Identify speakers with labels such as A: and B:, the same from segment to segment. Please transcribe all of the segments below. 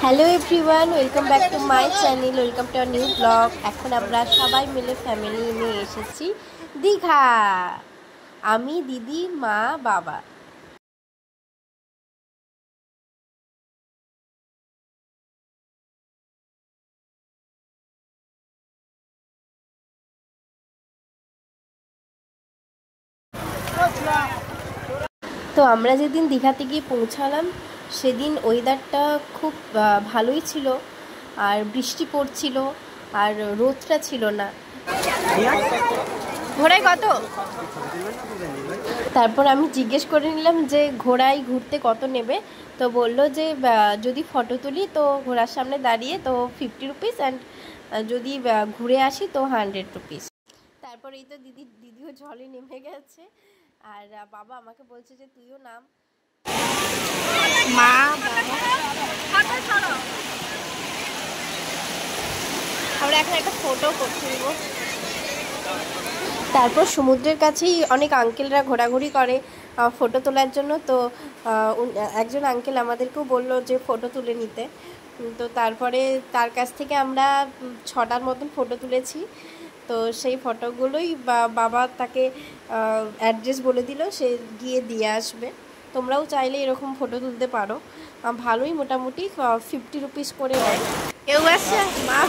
A: Hello everyone, welcome back to my channel, welcome to new blog. এখন আমরা সবাই মিলে ফ্যামিলি নিয়ে এসেছি দীঘা। আমি, দিদি, মা, বাবা। তো আমরা যেদিন দীঘাতে গিয়ে পৌঁছালাম সেদিন ওয়েদারটা খুব ভালোই ছিল, আর বৃষ্টি পড়ছিল, আর রোদটা ছিল না। ঘোড়ায় কত? তারপর আমি জিজ্ঞেস করে নিলাম যে ঘোড়ায় ঘুরতে কত নেবে। তো বললো যে যদি ফটো তুলি তো ঘোড়ার সামনে দাঁড়িয়ে তো 50 রুপিস, অ্যান্ড যদি ঘুরে আসি তো 100 রুপিস। তারপর এই তো দিদিও জলে নেমে গেছে, আর বাবা আমাকে বলছে যে তুইও নাম। মা আমরা এখন একটা ফটো করতে দিব। তারপর সমুদ্রের কাছেই অনেক আঙ্কেলরা ঘোরাঘুরি করে ফটো তোলার জন্য। তো একজন আঙ্কেল আমাদেরকেও বললো যে ফটো তুলে নিতে। তো তারপরে তার কাছ থেকে আমরা 6টার মতন ফটো তুলেছি। তো সেই ফটোগুলোই বাবা তাকে অ্যাড্রেস বলে দিল, সে গিয়ে দিয়ে আসবে। তোমরাও চাইলে এরকম ফটো তুলতে পারো, ভালোই মোটামুটি 50 রুপিস করে হয়। কেউ আসছে মা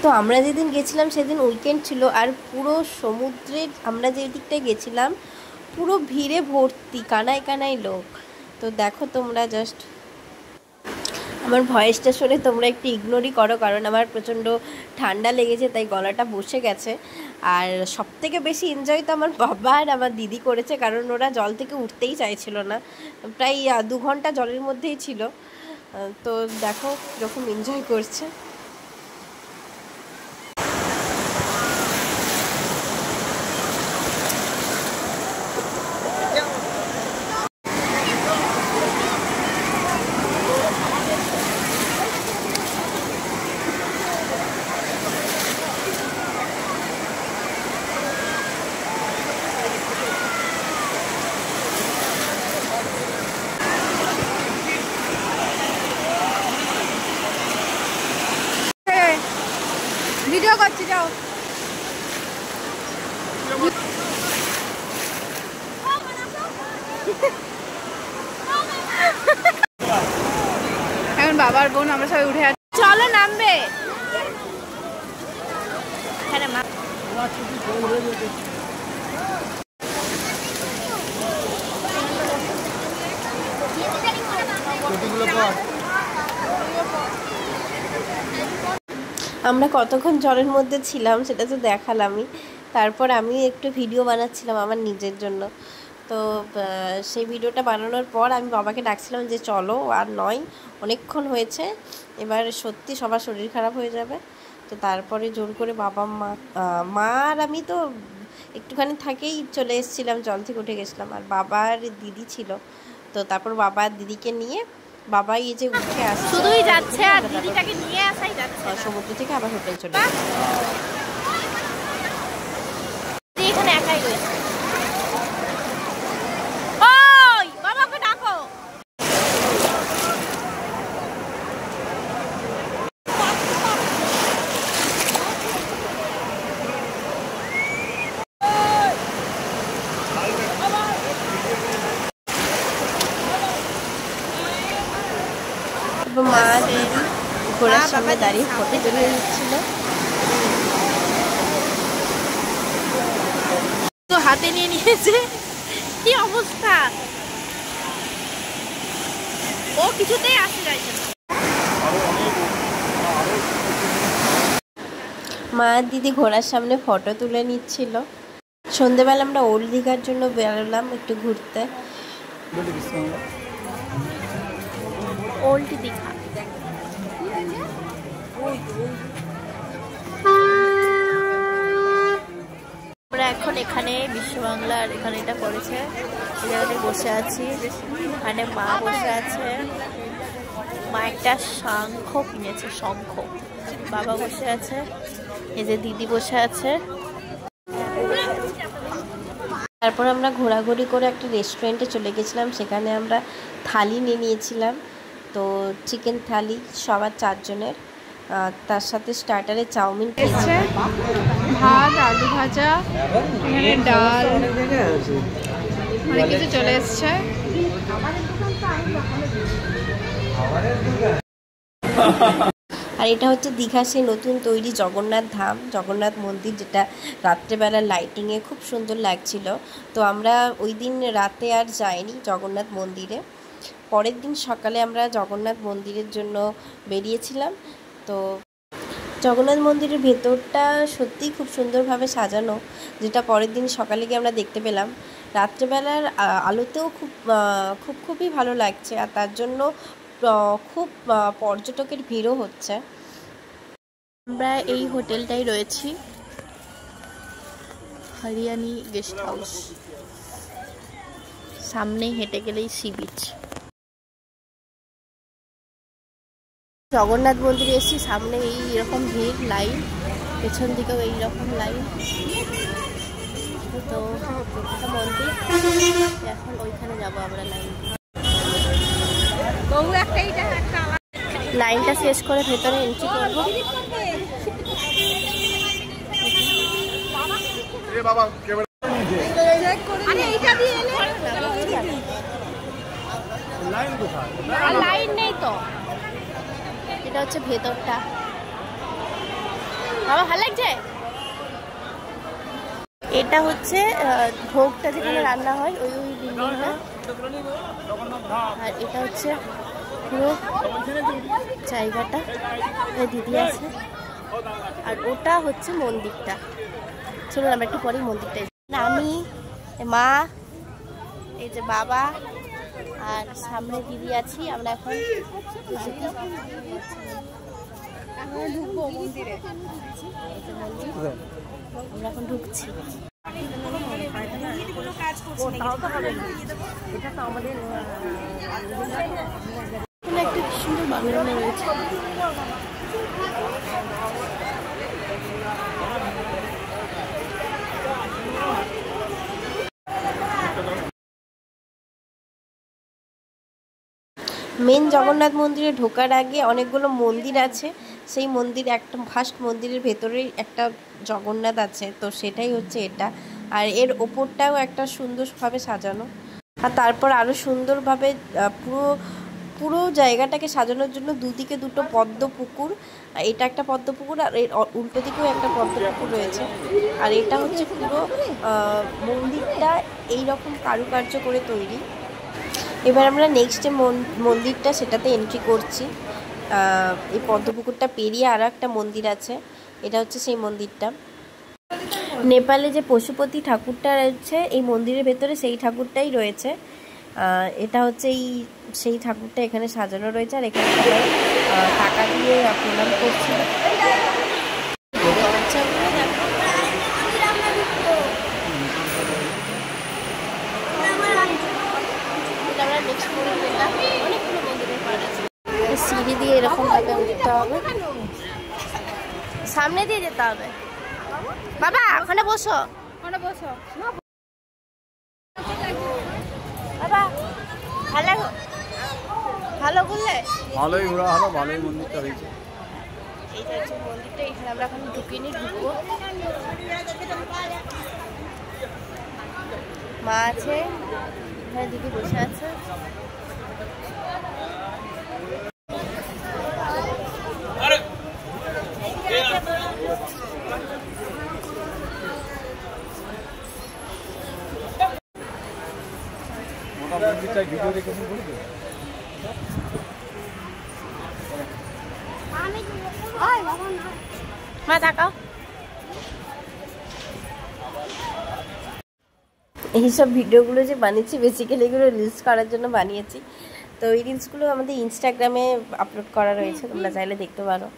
A: তো আমরা যেদিন গেছিলাম সেদিন উইকেন্ড ছিল, আর পুরো সমুদ্রের আমরা যে দিকটায় গেছিলাম পুরো ভিড়ে ভর্তি, কানায় কানায় লোক। তো দেখো তোমরা জাস্ট আমার ভয়েসটা শুনে তোমরা একটু ইগনোরই করো, কারণ আমার প্রচণ্ড ঠান্ডা লেগেছে, তাই গলাটা বসে গেছে। আর সবথেকে বেশি এনজয় তো আমার বাবা আর আমার দিদি করেছে, কারণ ওরা জল থেকে উঠতেই চাইছিল না, প্রায় 2 ঘন্টা জলের মধ্যেই ছিল। তো দেখো যখন এনজয় করছে। ভিডিও করছি, যাও। এখন বাবার বোন আমরা সবাই উঠে আসছি, চলো নামবে। আমরা কতক্ষণ জলের মধ্যে ছিলাম সেটা তো দেখালামই। তারপর আমি একটু ভিডিও বানাচ্ছিলাম আমার নিজের জন্য। তো সেই ভিডিওটা বানানোর পর আমি বাবাকে ডাকছিলাম যে চলো, আর নয়, অনেকক্ষণ হয়েছে, এবার সত্যি সবার শরীর খারাপ হয়ে যাবে। তো তারপরে জোর করে বাবা মা আর আমি তো একটুখানি থাকেই চলে এসেছিলাম, জল থেকে উঠে গেছিলাম, আর বাবার দিদি ছিল। তো তারপর বাবা আর দিদিকে নিয়ে বাবাই এই যে উঠে আসছে, শুধুই যাচ্ছে আর দিদিটাকে নিয়ে আসাই যাচ্ছে, সমুদ্র থেকে আবার হোটেল চলে এখানে একাই রয়েছে। ওই বাবাকে ডাকো। মা ঘোড়ার সামনে দাঁড়িয়ে ফটো তুলে দিচ্ছিল, তো হাতে নিয়ে নিয়েছে। কি অবস্থা, ও কিছুতেই আসতে চাইছে না। মা দিদি ঘোড়ার সামনে ফটো তুলে নিচ্ছিল। সন্ধেবেলা আমরা ওল্ড দীঘার জন্য বেরোলাম একটু ঘুরতে। ওল্ড দীঘা আমরা এখন এখানে বিশ্ববাংলার এখানে এটা করেছে, এই জায়গাটায় বসে আছি, এখানে মা বসে আছে।
B: মা একটা শঙ্খ কিনেছে, শঙ্খ। বাবা বসে আছে, এই যে দিদি বসে আছে।
A: তারপর আমরা ঘোরাঘুরি করে একটা রেস্টুরেন্টে চলে গেছিলাম, সেখানে আমরা থালি নিয়ে নিয়েছিলাম। তো চিকেন থালি সবার 4 জনের, তার সাথে স্টার্টারে চাউমিন খেয়েছে,
C: ভাত, আলু ভাজা, এখানে ডাল, অনেক কিছু চলে এসছে।
A: আর এটা হচ্ছে দীঘার সেই নতুন তৈরি জগন্নাথ ধাম, জগন্নাথ মন্দির, যেটা রাত্রেবেলা লাইটিংয়ে খুব সুন্দর লাগছিল। তো আমরা ওই দিন রাতে আর যাইনি জগন্নাথ মন্দিরে, পরের দিন সকালে আমরা জগন্নাথ মন্দিরের জন্য বেরিয়েছিলাম। তো জগন্নাথ মন্দিরের ভেতরটা সত্যিই খুব সুন্দরভাবে সাজানো, যেটা পরের দিন সকালে গিয়ে আমরা দেখতে পেলাম। রাত্রেবেলার আলোতেও খুবই ভালো লাগছে, আর তার জন্য খুব পর্যটকের ভিড়ও হচ্ছে।
B: আমরা এই হোটেলটাই রয়েছি, হরিয়ানি গেস্ট হাউস। সামনেই হেঁটে গেলেই সি বিচ। জগন্নাথ মন্দিরে এসেছি, সামনে এইরকম ভিড়, লাইন, পেছন দিকেও এইরকম লাইন। তো মন্দির, এখন ওইখানে যাবো আমরা। লাইনটা শেষ করে ভেতরে এন্ট্রি করবো। লাইন নেই তো, এটা হচ্ছে ভেতরটা। বাবা ভালো লাগছে। এটা হচ্ছে ভোগটা যেখানে রান্না হয়, ওই বিল্ডিংটা। আর এটা হচ্ছে পুরো জায়গাটা, দিদি আছে। আর ওটা হচ্ছে মন্দিরটা। চলুন আমরা একটু পরেই মন্দিরটা। আমি, মা, এই যে বাবা আর সামনে দিদি আছি। আমরা এখন ঢুকবো মন্দিরে, আমরা এখন ঢুকছি। একটা সুন্দর বাগানো রয়েছে।
A: মেন জগন্নাথ মন্দিরে ঢোকার আগে অনেকগুলো মন্দির আছে, সেই মন্দির একটা ফার্স্ট মন্দিরের ভেতরেই একটা জগন্নাথ আছে, তো সেটাই হচ্ছে এটা। আর এর ওপরটাও একটা সুন্দরভাবে সাজানো। আর তারপর আরও সুন্দরভাবে পুরো জায়গাটাকে সাজানোর জন্য দুদিকে দুটো পদ্ম পুকুর, এটা একটা পদ্ম পুকুর আর এর উল্টো দিকেও একটা পদ্ম পুকুর রয়েছে। আর এটা হচ্ছে পুরো মন্দিরটা এইরকম কারুকার্য করে তৈরি। এবার আমরা নেক্সট যে মন্দিরটা সেটাতে এন্ট্রি করছি। এই পদ্মপুকুরটা পেরিয়ে আরও একটা মন্দির আছে, এটা হচ্ছে সেই মন্দিরটা। নেপালে যে পশুপতি ঠাকুরটা রয়েছে এই মন্দিরের ভেতরে, সেই ঠাকুরটাই রয়েছে। এটা হচ্ছে সেই ঠাকুরটা এখানে সাজানো রয়েছে। আর এখানে সবাই টাকা দিয়ে প্রণাম করছে। সিঁড়ি দিয়ে এরকম ভাবে উঠতে হবে, সামনে দিয়ে যেতে হবে। বাবা ওখানে বসো, ওখানে বসো। বাবা ভালো করলে,
D: ভালোই ঘোরা হলো, ভালোই মন্দিরটা হয়েছে।
B: এইটা হচ্ছে মন্দিরটা, এখানে আমরা এখন ঢুকিনি, ঢুকবো। মা আছে, এখানে দিদি বসে আছে।
D: ভিডিও রেকর্ডিং করে দেবো।
B: মা তাকাও।
A: এইসব ভিডিওগুলো যে বানিয়েছি বেসিক্যালি এগুলো রিলস করার জন্য বানিয়েছি। তো এই রিলসগুলো আমাদের ইনস্টাগ্রামে আপলোড করা রয়েছে, তোমরা চাইলে দেখতে পারো।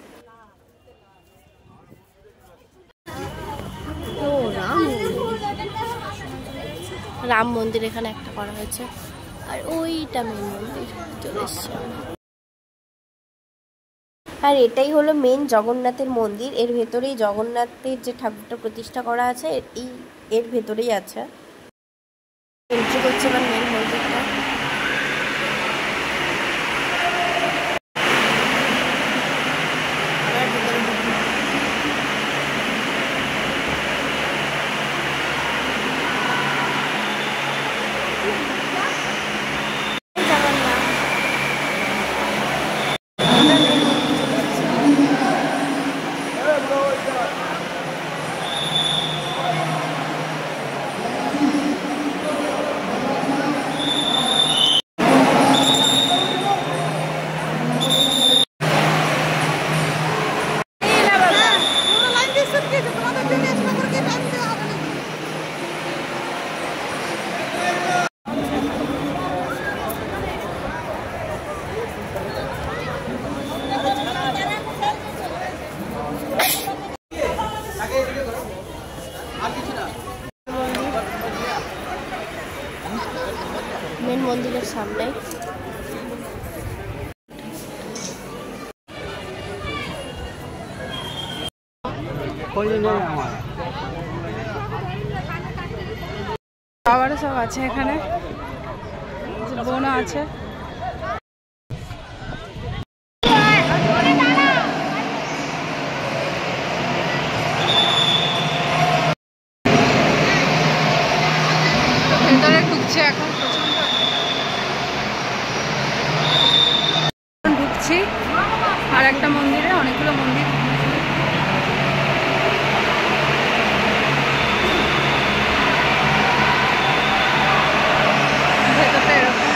B: রাম মন্দির এখানে একটা করা হয়েছে, আর ওইটা মেন মন্দির চলে এসছে।
A: আর এটাই হলো মেন জগন্নাথের মন্দির। এর ভেতরেই জগন্নাথের যে ঠাকুরটা প্রতিষ্ঠা করা আছে এর ভেতরেই আছে। এন্ট্রি করছে এবার মেন মন্দিরটা। মেন মন্দিরের সামনে
C: খাবারও সব আছে, এখানে বোনও আছে। ভেতরে ঢুকছে এখন, ঢুকছি আর একটা মন্দিরে, অনেকগুলো মন্দির। ভেতরটা এরকম।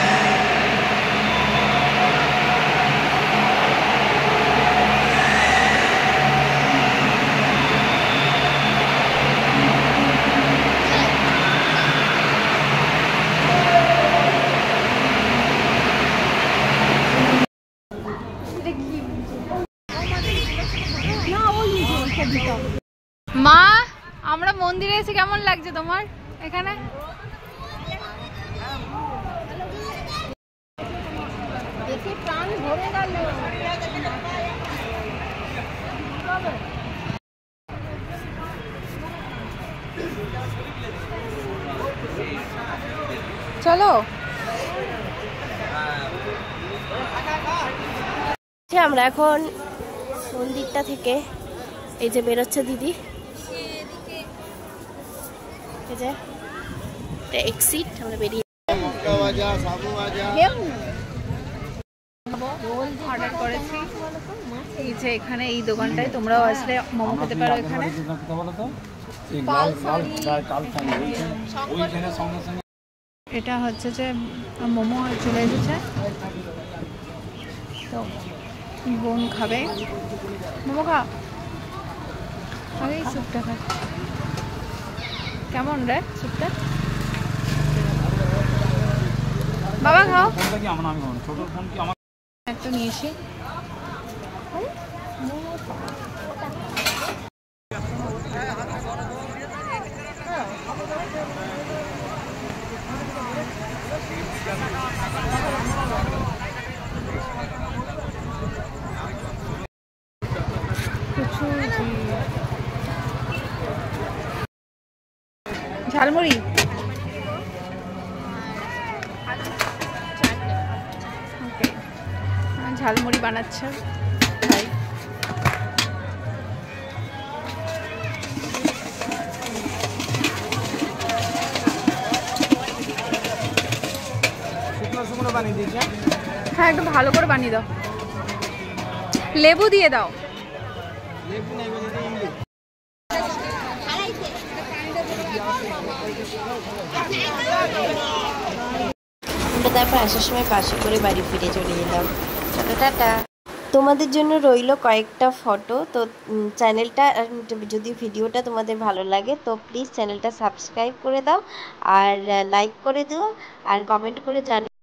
C: মা, আমরা মন্দিরে এসে কেমন লাগছে তোমার এখানে? দেখে প্রাণ ভরে গেল। চলো।
A: আমরা এখন মন্দিরটা থেকে এই যে বেরোচ্ছে দিদি, এই যে এক্সিট, আমরা বেরিয়ে
C: অর্ডার করেছি এই যে এখানে, এই দোকানটায় তোমরাও আসলে মোমো খেতে পারো এখানে। এটা হচ্ছে যে মোমো চলে এসেছে, তো বোন খাবে মোমো। আগে স্যুপটা খা, কেমন রে স্যুপটা? বাবা খাও। একটা নিয়েছি। ঝালমুড়ি, ঝালমুড়ি বানাচ্ছে ভাই। হ্যাঁ, একটু ভালো করে বানিয়ে দাও, লেবু দিয়ে দাও।
A: তারপর আসার সময় পাশে করে বাড়ি ফিরে চলে যেতাম। টাটা। তোমাদের জন্য রইল কয়েকটা ফটো। তো চ্যানেলটা, যদি ভিডিওটা তোমাদের ভালো লাগে তো প্লিজ চ্যানেলটা সাবস্ক্রাইব করে দাও, আর লাইক করে দিও, আর কমেন্ট করে জানিও।